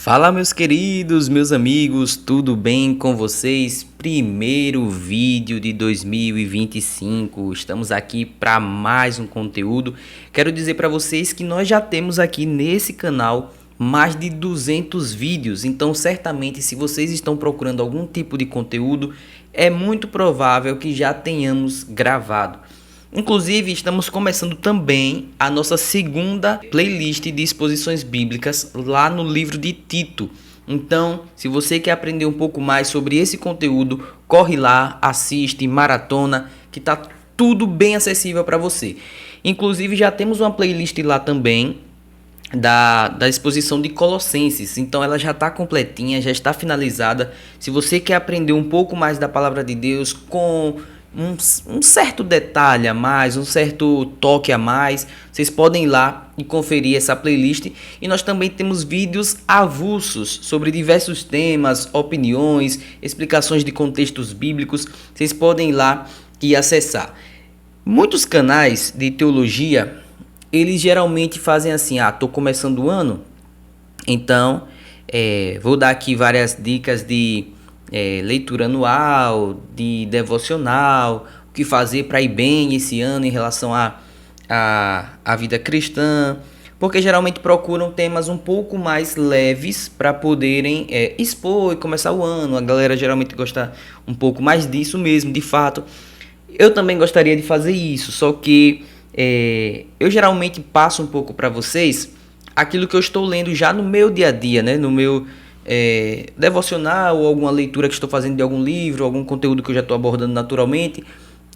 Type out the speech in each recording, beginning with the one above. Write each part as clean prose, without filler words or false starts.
Fala, meus queridos, meus amigos, tudo bem com vocês? Primeiro vídeo de 2025. Estamos aqui para mais um conteúdo. Quero dizer para vocês que nós já temos aqui nesse canal mais de 200 vídeos. Então, certamente, se vocês estão procurando algum tipo de conteúdo, é muito provável que já tenhamos gravado. Inclusive, estamos começando também a nossa segunda playlist de exposições bíblicas lá no livro de Tito. Então, se você quer aprender um pouco mais sobre esse conteúdo, corre lá, assiste, maratona, que tá tudo bem acessível para você. Inclusive, já temos uma playlist lá também da exposição de Colossenses. Então, ela já está completinha, já está finalizada. Se você quer aprender um pouco mais da palavra de Deus com um certo detalhe a mais, um certo toque a mais, vocês podem ir lá e conferir essa playlist. E nós também temos vídeos avulsos sobre diversos temas, opiniões, explicações de contextos bíblicos. Vocês podem ir lá e acessar. Muitos canais de teologia, eles geralmente fazem assim: tô começando o ano, então vou dar aqui várias dicas de leitura anual, de devocional, o que fazer para ir bem esse ano em relação à vida cristã, porque geralmente procuram temas um pouco mais leves para poderem expor e começar o ano. A galera geralmente gosta um pouco mais disso mesmo, de fato. Eu também gostaria de fazer isso, só que eu geralmente passo um pouco para vocês aquilo que eu estou lendo já no meu dia a dia, né? No meu devocional ou alguma leitura que estou fazendo de algum livro, algum conteúdo que eu já estou abordando naturalmente.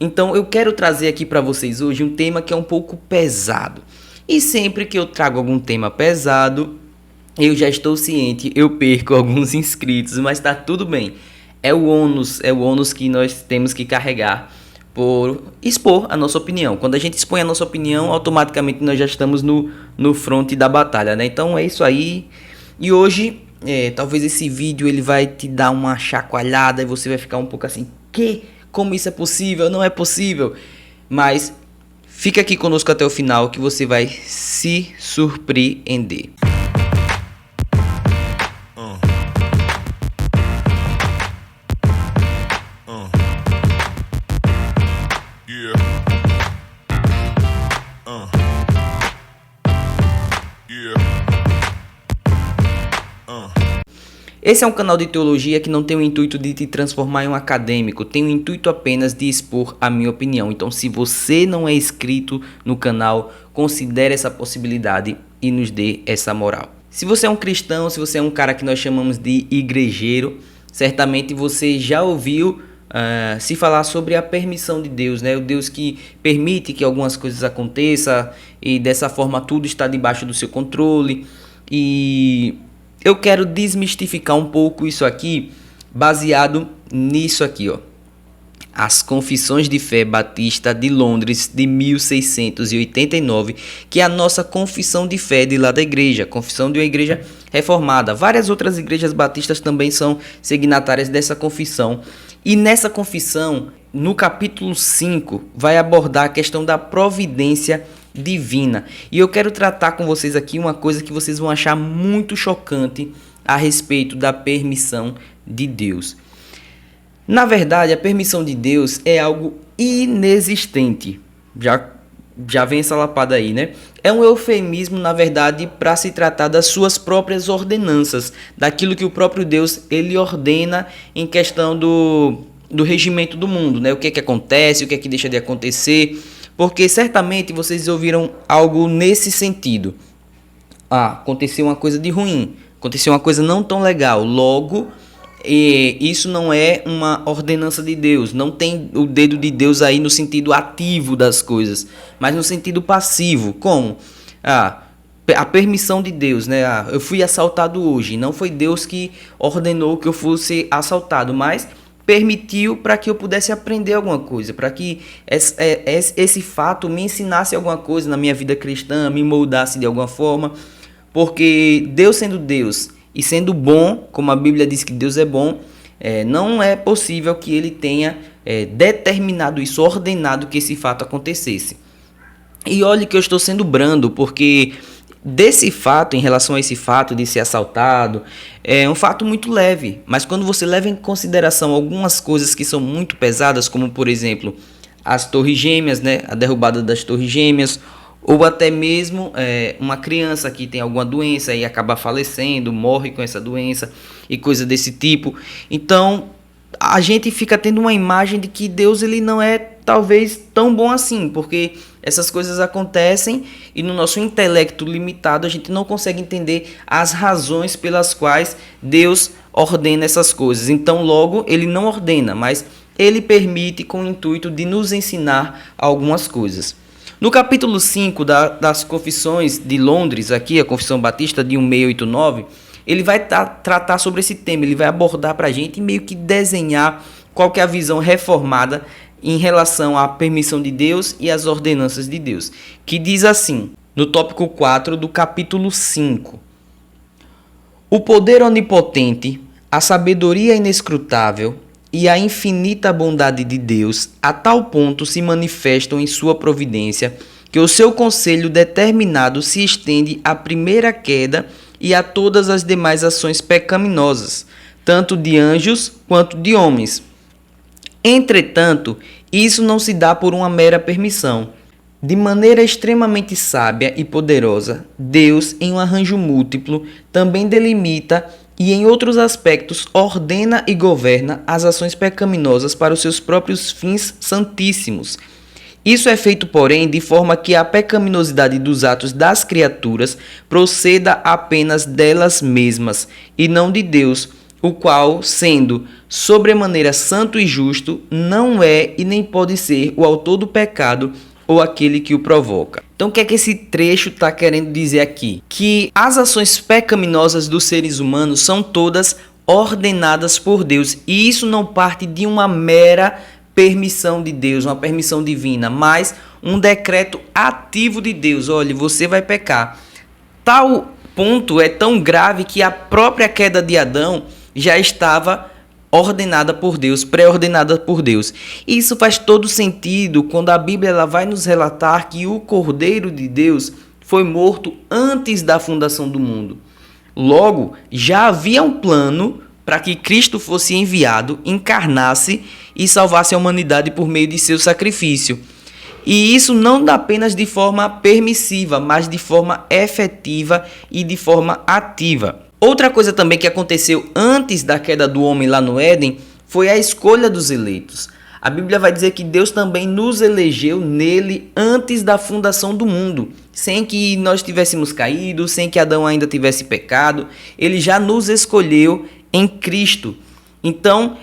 Então eu quero trazer aqui para vocês hoje um tema que é um pouco pesado. E sempre que eu trago algum tema pesado, eu já estou ciente, eu perco alguns inscritos, mas tá tudo bem. É o ônus que nós temos que carregar por expor a nossa opinião. Quando a gente expõe a nossa opinião, automaticamente nós já estamos no front da batalha, né? Então é isso aí. E hoje talvez esse vídeo ele vai te dar uma chacoalhada e você vai ficar um pouco assim: como isso é possível? Não é possível. Mas fica aqui conosco até o final que você vai se surpreender. Esse é um canal de teologia que não tem o intuito de te transformar em um acadêmico, tem o intuito apenas de expor a minha opinião. Então, se você não é inscrito no canal, considere essa possibilidade e nos dê essa moral. Se você é um cristão, se você é um cara que nós chamamos de igrejeiro, certamente você já ouviu se falar sobre a permissão de Deus, né? O Deus que permite que algumas coisas aconteçam e dessa forma tudo está debaixo do seu controle. E eu quero desmistificar um pouco isso aqui, baseado nisso aqui, ó. As Confissões de Fé Batista de Londres de 1689, que é a nossa confissão de fé de lá da igreja, confissão de uma igreja reformada. Várias outras igrejas batistas também são signatárias dessa confissão. E nessa confissão, no capítulo 5, vai abordar a questão da providência divina. E eu quero tratar com vocês aqui uma coisa que vocês vão achar muito chocante a respeito da permissão de Deus. Na verdade, a permissão de Deus é algo inexistente. Já vem essa lapada aí, né? É um eufemismo, na verdade, para se tratar das suas próprias ordenanças, daquilo que o próprio Deus ele ordena em questão do regimento do mundo, né? O que é que acontece, o que é que deixa de acontecer. Porque certamente vocês ouviram algo nesse sentido. Aconteceu uma coisa de ruim, aconteceu uma coisa não tão legal, logo isso não é uma ordenança de Deus, não tem o dedo de Deus aí no sentido ativo das coisas, mas no sentido passivo. Como? A permissão de Deus, né? Eu fui assaltado hoje, não foi Deus que ordenou que eu fosse assaltado, mas permitiu para que eu pudesse aprender alguma coisa, para que esse fato me ensinasse alguma coisa na minha vida cristã, me moldasse de alguma forma, porque Deus sendo Deus e sendo bom, como a Bíblia diz que Deus é bom, não é possível que ele tenha determinado isso, ordenado que esse fato acontecesse. E olhe que eu estou sendo brando, porque desse fato, em relação a esse fato de ser assaltado, é um fato muito leve. Mas quando você leva em consideração algumas coisas que são muito pesadas, como por exemplo as Torres Gêmeas, né, a derrubada das Torres Gêmeas, ou até mesmo uma criança que tem alguma doença e acaba falecendo, morre com essa doença e coisa desse tipo. Então a gente fica tendo uma imagem de que Deus ele não é talvez tão bom assim, porque essas coisas acontecem e no nosso intelecto limitado a gente não consegue entender as razões pelas quais Deus ordena essas coisas. Então logo ele não ordena, mas ele permite com o intuito de nos ensinar algumas coisas. No capítulo 5 das Confissões de Londres, aqui a Confissão Batista de 1689, ele vai tratar sobre esse tema, ele vai abordar para a gente e meio que desenhar qual que é a visão reformada em relação à permissão de Deus e às ordenanças de Deus, que diz assim, no tópico 4 do capítulo 5: o poder onipotente, a sabedoria inescrutável e a infinita bondade de Deus a tal ponto se manifestam em sua providência que o seu conselho determinado se estende à primeira queda e a todas as demais ações pecaminosas, tanto de anjos quanto de homens. Entretanto, isso não se dá por uma mera permissão. De maneira extremamente sábia e poderosa, Deus, em um arranjo múltiplo, também delimita e em outros aspectos ordena e governa as ações pecaminosas para os seus próprios fins santíssimos. Isso é feito, porém, de forma que a pecaminosidade dos atos das criaturas proceda apenas delas mesmas, e não de Deus, o qual, sendo sobremaneira santo e justo, não é e nem pode ser o autor do pecado ou aquele que o provoca. Então o que é que esse trecho está querendo dizer aqui? Que as ações pecaminosas dos seres humanos são todas ordenadas por Deus, e isso não parte de uma mera permissão de Deus, uma permissão divina, mas um decreto ativo de Deus. Olha, você vai pecar. Tal ponto é tão grave que a própria queda de Adão já estava ordenada por Deus, pré-ordenada por Deus. E isso faz todo sentido quando a Bíblia ela vai nos relatar que o Cordeiro de Deus foi morto antes da fundação do mundo. Logo, já havia um plano para que Cristo fosse enviado, encarnasse e salvasse a humanidade por meio de seu sacrifício. E isso não apenas de forma permissiva, mas de forma efetiva e de forma ativa. Outra coisa também que aconteceu antes da queda do homem lá no Éden foi a escolha dos eleitos. A Bíblia vai dizer que Deus também nos elegeu nele antes da fundação do mundo, sem que nós tivéssemos caído, sem que Adão ainda tivesse pecado. Ele já nos escolheu em Cristo. Então,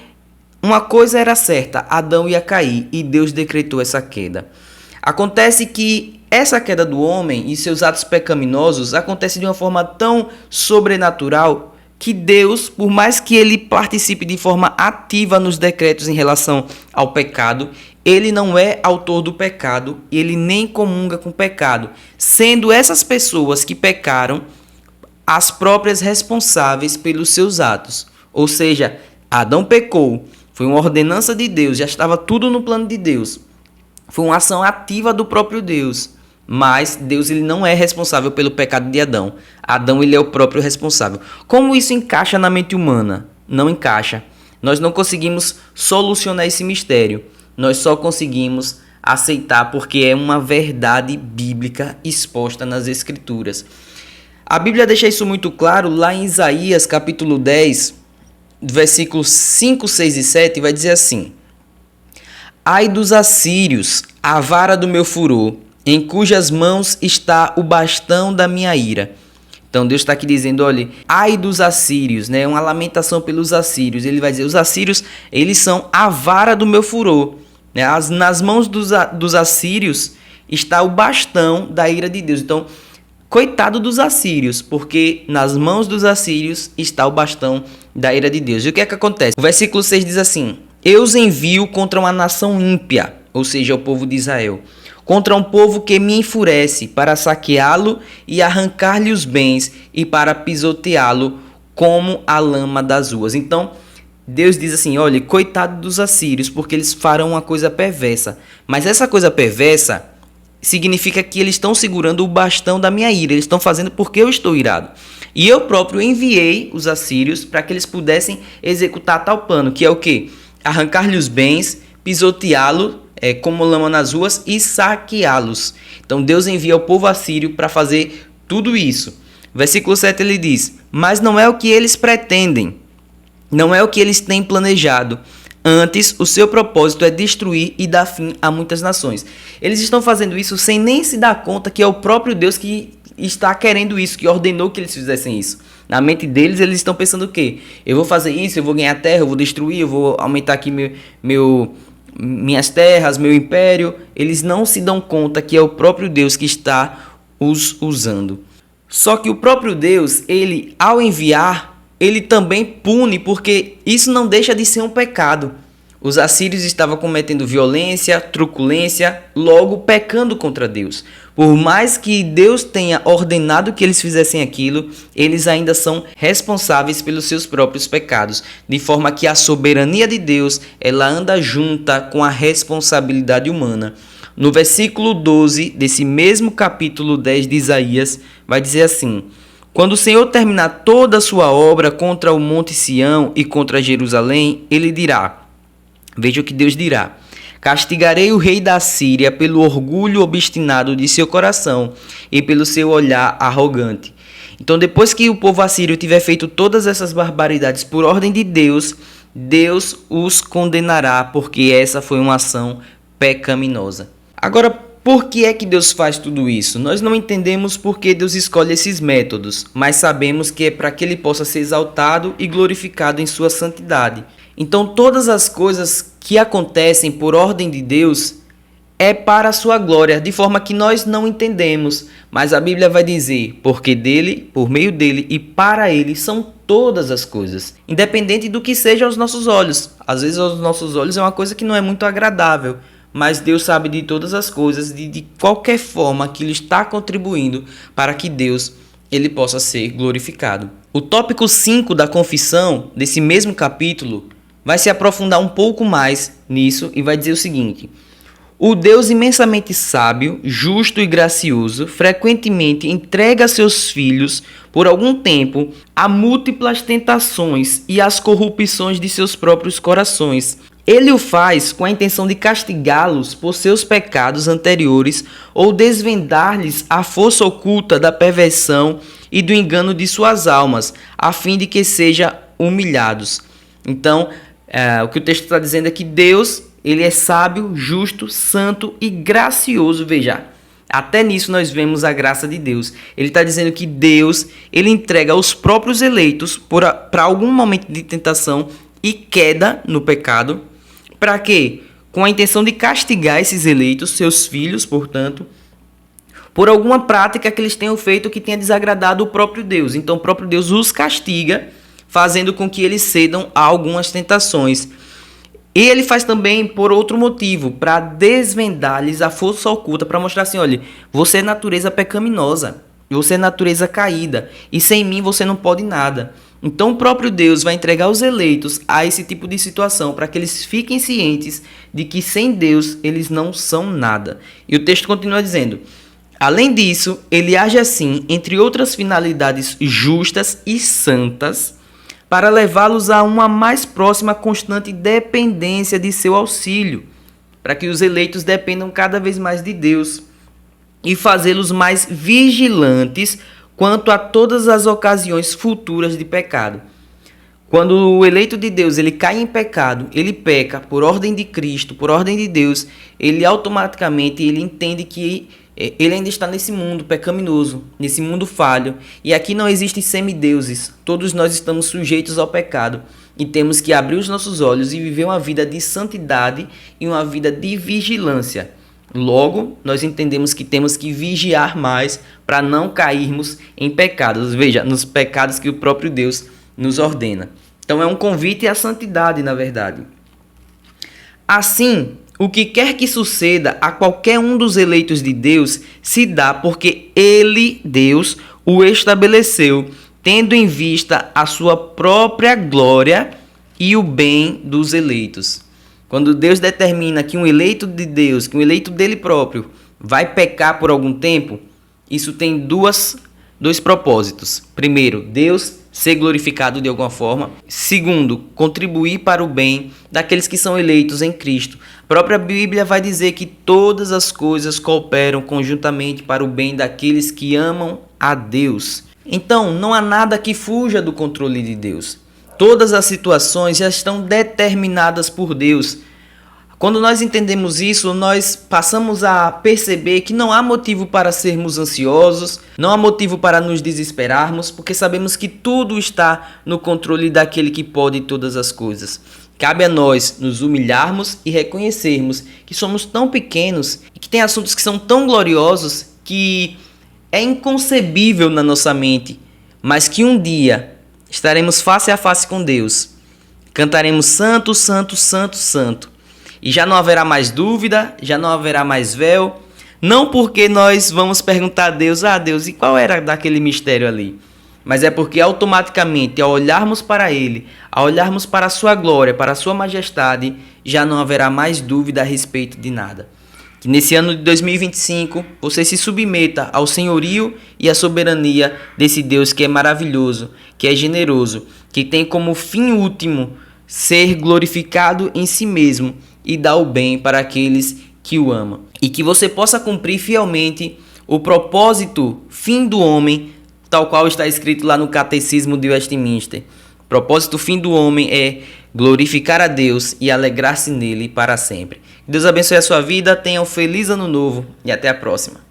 uma coisa era certa, Adão ia cair e Deus decretou essa queda. Acontece que essa queda do homem e seus atos pecaminosos acontece de uma forma tão sobrenatural que Deus, por mais que ele participe de forma ativa nos decretos em relação ao pecado, ele não é autor do pecado, ele nem comunga com o pecado, sendo essas pessoas que pecaram as próprias responsáveis pelos seus atos. Ou seja, Adão pecou, foi uma ordenança de Deus, já estava tudo no plano de Deus. Foi uma ação ativa do próprio Deus. Mas Deus ele não é responsável pelo pecado de Adão. Adão ele é o próprio responsável. Como isso encaixa na mente humana? Não encaixa. Nós não conseguimos solucionar esse mistério. Nós só conseguimos aceitar porque é uma verdade bíblica exposta nas Escrituras. A Bíblia deixa isso muito claro lá em Isaías capítulo 10, versículos 5, 6 e 7, vai dizer assim: ai dos assírios, a vara do meu furor, em cujas mãos está o bastão da minha ira. Então Deus está aqui dizendo, olha, ai dos assírios, né? Uma lamentação pelos assírios. Ele vai dizer, os assírios, eles são a vara do meu furor. Né? Nas mãos dos assírios está o bastão da ira de Deus. Então, coitado dos assírios, porque nas mãos dos assírios está o bastão da ira de Deus. E o que é que acontece? O versículo 6 diz assim, eu os envio contra uma nação ímpia, ou seja, o povo de Israel, contra um povo que me enfurece, para saqueá-lo e arrancar-lhe os bens e para pisoteá-lo como a lama das ruas. Então, Deus diz assim, olha, coitado dos assírios, porque eles farão uma coisa perversa. Mas essa coisa perversa significa que eles estão segurando o bastão da minha ira. Eles estão fazendo porque eu estou irado. E eu próprio enviei os assírios para que eles pudessem executar tal plano, que é o quê? Arrancar-lhe os bens, pisoteá-lo como lama nas ruas e saqueá-los. Então Deus envia o povo assírio para fazer tudo isso. Versículo 7 ele diz: mas não é o que eles pretendem, não é o que eles têm planejado. Antes, o seu propósito é destruir e dar fim a muitas nações. Eles estão fazendo isso sem nem se dar conta que é o próprio Deus que está querendo isso, que ordenou que eles fizessem isso. Na mente deles, eles estão pensando o quê? Eu vou fazer isso, eu vou ganhar terra, eu vou destruir, eu vou aumentar aqui minhas terras, meu império. Eles não se dão conta que é o próprio Deus que está os usando. Só que o próprio Deus, ele, ao enviar, ele também pune, porque isso não deixa de ser um pecado. Os assírios estavam cometendo violência, truculência, logo pecando contra Deus. Por mais que Deus tenha ordenado que eles fizessem aquilo, eles ainda são responsáveis pelos seus próprios pecados, de forma que a soberania de Deus, ela anda junta com a responsabilidade humana. No versículo 12 desse mesmo capítulo 10 de Isaías, vai dizer assim: quando o Senhor terminar toda a sua obra contra o monte Sião e contra Jerusalém, ele dirá, veja o que Deus dirá: castigarei o rei da Síria pelo orgulho obstinado de seu coração e pelo seu olhar arrogante. Então, depois que o povo assírio tiver feito todas essas barbaridades por ordem de Deus, Deus os condenará, porque essa foi uma ação pecaminosa. Agora, por que é que Deus faz tudo isso? Nós não entendemos por que Deus escolhe esses métodos, mas sabemos que é para que ele possa ser exaltado e glorificado em sua santidade. Então, todas as coisas que acontecem por ordem de Deus é para a sua glória, de forma que nós não entendemos. Mas a Bíblia vai dizer, porque dele, por meio dele e para ele são todas as coisas, independente do que seja aos nossos olhos. Às vezes aos nossos olhos é uma coisa que não é muito agradável, mas Deus sabe de todas as coisas, de qualquer forma que ele está contribuindo para que Deus ele possa ser glorificado. O tópico 5 da confissão, desse mesmo capítulo, vai se aprofundar um pouco mais nisso e vai dizer o seguinte: o Deus imensamente sábio, justo e gracioso, frequentemente entrega seus filhos, por algum tempo, a múltiplas tentações e às corrupções de seus próprios corações. Ele o faz com a intenção de castigá-los por seus pecados anteriores ou desvendar-lhes a força oculta da perversão e do engano de suas almas, a fim de que sejam humilhados. Então, o que o texto está dizendo é que Deus, ele é sábio, justo, santo e gracioso. Veja, até nisso nós vemos a graça de Deus. Ele está dizendo que Deus, ele entrega os próprios eleitos para algum momento de tentação e queda no pecado. Para quê? Com a intenção de castigar esses eleitos, seus filhos, portanto, por alguma prática que eles tenham feito que tenha desagradado o próprio Deus. Então o próprio Deus os castiga, fazendo com que eles cedam a algumas tentações. E ele faz também por outro motivo, para desvendar-lhes a força oculta, para mostrar assim: olha, você é natureza pecaminosa, você é natureza caída, e sem mim você não pode nada. Então o próprio Deus vai entregar os eleitos a esse tipo de situação, para que eles fiquem cientes de que sem Deus eles não são nada. E o texto continua dizendo: além disso, ele age assim, entre outras finalidades justas e santas, para levá-los a uma mais próxima constante dependência de seu auxílio, para que os eleitos dependam cada vez mais de Deus e fazê-los mais vigilantes quanto a todas as ocasiões futuras de pecado. Quando o eleito de Deus ele cai em pecado, ele peca por ordem de Cristo, por ordem de Deus, ele automaticamente ele entende que ele ainda está nesse mundo pecaminoso, nesse mundo falho, e aqui não existem semideuses. Todos nós estamos sujeitos ao pecado e temos que abrir os nossos olhos e viver uma vida de santidade e uma vida de vigilância. Logo, nós entendemos que temos que vigiar mais para não cairmos em pecados. Veja, nos pecados que o próprio Deus nos ordena. Então é um convite à santidade, na verdade. Assim, o que quer que suceda a qualquer um dos eleitos de Deus se dá porque ele, Deus, o estabeleceu, tendo em vista a sua própria glória e o bem dos eleitos. Quando Deus determina que um eleito de Deus, que um eleito dele próprio, vai pecar por algum tempo, isso tem dois propósitos. Primeiro, Deus ser glorificado de alguma forma. Segundo, contribuir para o bem daqueles que são eleitos em Cristo. A própria Bíblia vai dizer que todas as coisas cooperam conjuntamente para o bem daqueles que amam a Deus. Então, não há nada que fuja do controle de Deus. Todas as situações já estão determinadas por Deus. Quando nós entendemos isso, nós passamos a perceber que não há motivo para sermos ansiosos, não há motivo para nos desesperarmos, porque sabemos que tudo está no controle daquele que pode todas as coisas. Cabe a nós nos humilharmos e reconhecermos que somos tão pequenos e que tem assuntos que são tão gloriosos que é inconcebível na nossa mente, mas que um dia estaremos face a face com Deus. Cantaremos Santo, Santo, Santo, Santo. E já não haverá mais dúvida, já não haverá mais véu. Não porque nós vamos perguntar a Deus, Deus, e qual era daquele mistério ali? Mas é porque automaticamente, ao olharmos para Ele, ao olharmos para a sua glória, para a sua majestade, já não haverá mais dúvida a respeito de nada. Que nesse ano de 2025, você se submeta ao senhorio e à soberania desse Deus que é maravilhoso, que é generoso, que tem como fim último ser glorificado em si mesmo e dar o bem para aqueles que o amam. E que você possa cumprir fielmente o propósito fim do homem, tal qual está escrito lá no Catecismo de Westminster. O propósito fim do homem é glorificar a Deus e alegrar-se nele para sempre. Deus abençoe a sua vida, tenha um feliz ano novo e até a próxima.